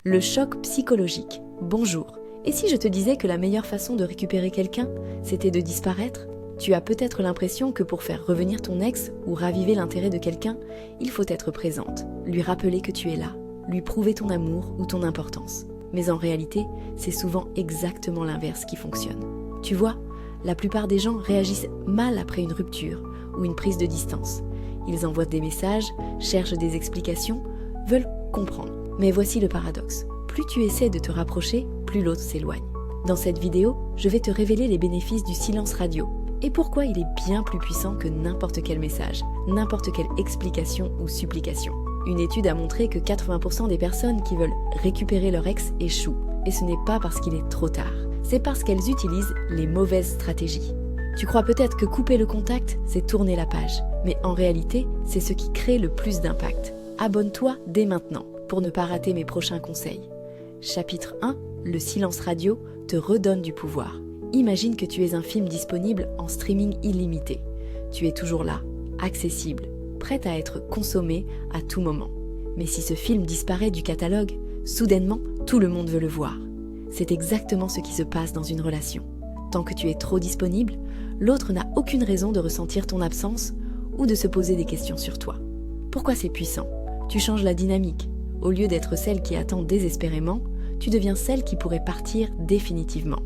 Le choc psychologique. Bonjour. Et si je te disais que la meilleure façon de récupérer quelqu'un, c'était de disparaître ? Tu as peut-être l'impression que pour faire revenir ton ex ou raviver l'intérêt de quelqu'un, il faut être présente, lui rappeler que tu es là, lui prouver ton amour ou ton importance. Mais en réalité, c'est souvent exactement l'inverse qui fonctionne. Tu vois, la plupart des gens réagissent mal après une rupture ou une prise de distance. Ils envoient des messages, cherchent des explications, veulent comprendre. Mais voici le paradoxe. Plus tu essaies de te rapprocher, plus l'autre s'éloigne. Dans cette vidéo, je vais te révéler les bénéfices du silence radio et pourquoi il est bien plus puissant que n'importe quel message, n'importe quelle explication ou supplication. Une étude a montré que 80% des personnes qui veulent récupérer leur ex échouent. Et ce n'est pas parce qu'il est trop tard, c'est parce qu'elles utilisent les mauvaises stratégies. Tu crois peut-être que couper le contact, c'est tourner la page. Mais en réalité, c'est ce qui crée le plus d'impact. Abonne-toi dès maintenant pour ne pas rater mes prochains conseils. Chapitre 1, le silence radio te redonne du pouvoir. Imagine que tu es un film disponible en streaming illimité. Tu es toujours là, accessible, prête à être consommée à tout moment. Mais si ce film disparaît du catalogue, soudainement, tout le monde veut le voir. C'est exactement ce qui se passe dans une relation. Tant que tu es trop disponible, l'autre n'a aucune raison de ressentir ton absence ou de se poser des questions sur toi. Pourquoi c'est puissant ? Tu changes la dynamique. Au lieu d'être celle qui attend désespérément, tu deviens celle qui pourrait partir définitivement.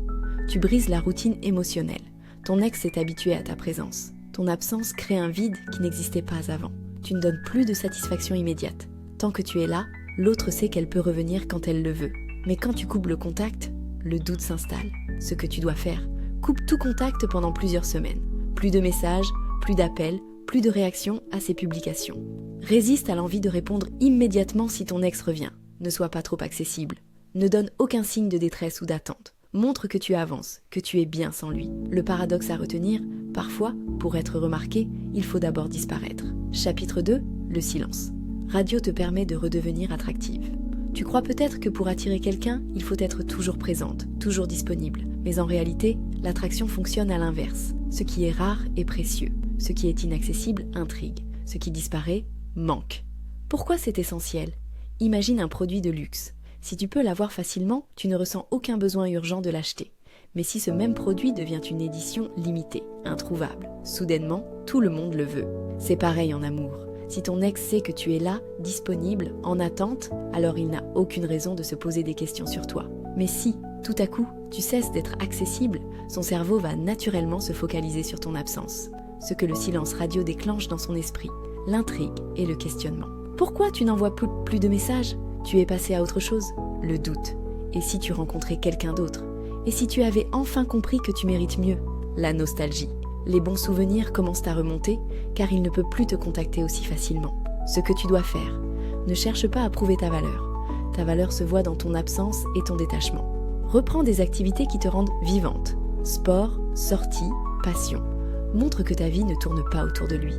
Tu brises la routine émotionnelle. Ton ex s'est habitué à ta présence. Ton absence crée un vide qui n'existait pas avant. Tu ne donnes plus de satisfaction immédiate. Tant que tu es là, l'autre sait qu'elle peut revenir quand elle le veut. Mais quand tu coupes le contact, le doute s'installe. Ce que tu dois faire, coupe tout contact pendant plusieurs semaines. Plus de messages, plus d'appels, plus de réactions à ses publications. Résiste à l'envie de répondre immédiatement si ton ex revient. Ne sois pas trop accessible. Ne donne aucun signe de détresse ou d'attente. Montre que tu avances, que tu es bien sans lui. Le paradoxe à retenir, parfois, pour être remarqué, il faut d'abord disparaître. Chapitre 2, le silence. Radio te permet de redevenir attractive. Tu crois peut-être que pour attirer quelqu'un, il faut être toujours présente, toujours disponible. Mais en réalité, l'attraction fonctionne à l'inverse. Ce qui est rare est précieux. Ce qui est inaccessible intrigue. Ce qui disparaît manque. Pourquoi c'est essentiel ? Imagine un produit de luxe. Si tu peux l'avoir facilement, tu ne ressens aucun besoin urgent de l'acheter. Mais si ce même produit devient une édition limitée, introuvable, soudainement, tout le monde le veut. C'est pareil en amour. Si ton ex sait que tu es là, disponible, en attente, alors il n'a aucune raison de se poser des questions sur toi. Mais si, tout à coup, tu cesses d'être accessible, son cerveau va naturellement se focaliser sur ton absence. Ce que le silence radio déclenche dans son esprit, l'intrigue et le questionnement. Pourquoi tu n'envoies plus de messages ? Tu es passé à autre chose ? Le doute. Et si tu rencontrais quelqu'un d'autre ? Et si tu avais enfin compris que tu mérites mieux ? La nostalgie. Les bons souvenirs commencent à remonter car il ne peut plus te contacter aussi facilement. Ce que tu dois faire, ne cherche pas à prouver ta valeur. Ta valeur se voit dans ton absence et ton détachement. Reprends des activités qui te rendent vivante. Sport, sortie, passion. Montre que ta vie ne tourne pas autour de lui.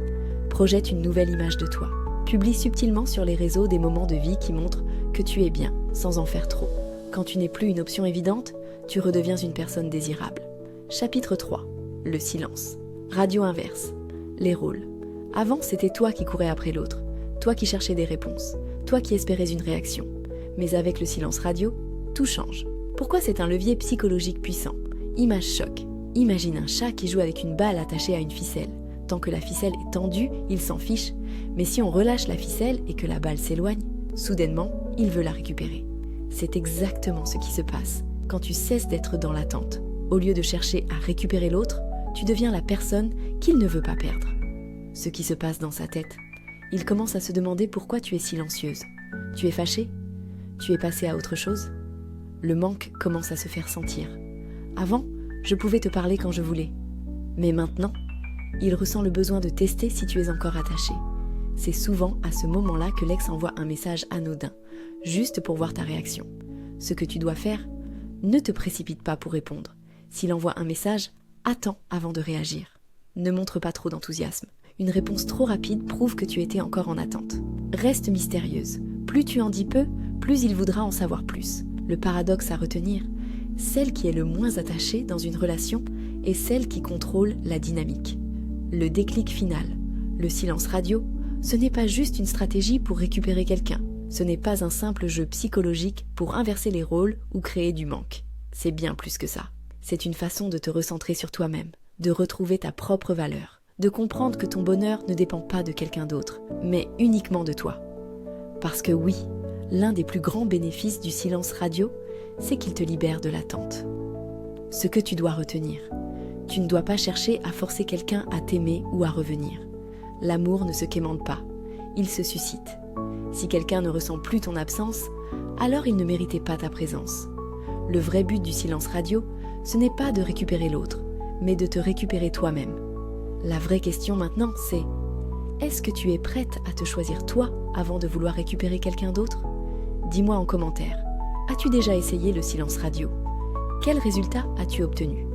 Projette une nouvelle image de toi. Publie subtilement sur les réseaux des moments de vie qui montrent que tu es bien, sans en faire trop. Quand tu n'es plus une option évidente, tu redeviens une personne désirable. Chapitre 3. Le silence. Radio inverse. Les rôles. Avant, c'était toi qui courais après l'autre, toi qui cherchais des réponses, toi qui espérais une réaction. Mais avec le silence radio, tout change. Pourquoi c'est un levier psychologique puissant ? Image choc. Imagine un chat qui joue avec une balle attachée à une ficelle. Tant que la ficelle est tendue, il s'en fiche. Mais si on relâche la ficelle et que la balle s'éloigne, soudainement, il veut la récupérer. C'est exactement ce qui se passe quand tu cesses d'être dans l'attente. Au lieu de chercher à récupérer l'autre, tu deviens la personne qu'il ne veut pas perdre. Ce qui se passe dans sa tête, il commence à se demander pourquoi tu es silencieuse. Tu es fâchée ? Tu es passée à autre chose ? Le manque commence à se faire sentir. Avant, je pouvais te parler quand je voulais. Mais maintenant, il ressent le besoin de tester si tu es encore attaché. C'est souvent à ce moment-là que l'ex envoie un message anodin, juste pour voir ta réaction. Ce que tu dois faire, ne te précipite pas pour répondre. S'il envoie un message, attends avant de réagir. Ne montre pas trop d'enthousiasme. Une réponse trop rapide prouve que tu étais encore en attente. Reste mystérieuse. Plus tu en dis peu, plus il voudra en savoir plus. Le paradoxe à retenir, celle qui est le moins attachée dans une relation est celle qui contrôle la dynamique. Le déclic final, le silence radio, ce n'est pas juste une stratégie pour récupérer quelqu'un. Ce n'est pas un simple jeu psychologique pour inverser les rôles ou créer du manque. C'est bien plus que ça. C'est une façon de te recentrer sur toi-même, de retrouver ta propre valeur, de comprendre que ton bonheur ne dépend pas de quelqu'un d'autre, mais uniquement de toi. Parce que oui, l'un des plus grands bénéfices du silence radio, c'est qu'il te libère de l'attente. Ce que tu dois retenir, tu ne dois pas chercher à forcer quelqu'un à t'aimer ou à revenir. L'amour ne se quémande pas, il se suscite. Si quelqu'un ne ressent plus ton absence, alors il ne méritait pas ta présence. Le vrai but du silence radio, ce n'est pas de récupérer l'autre, mais de te récupérer toi-même. La vraie question maintenant, c'est: est-ce que tu es prête à te choisir toi avant de vouloir récupérer quelqu'un d'autre? Dis-moi en commentaire, as-tu déjà essayé le silence radio? Quel résultat as-tu obtenu?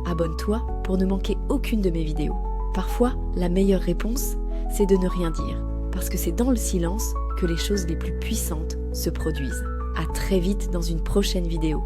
Abonne-toi pour ne manquer aucune de mes vidéos. Parfois, la meilleure réponse, c'est de ne rien dire, parce que c'est dans le silence que les choses les plus puissantes se produisent. À très vite dans une prochaine vidéo.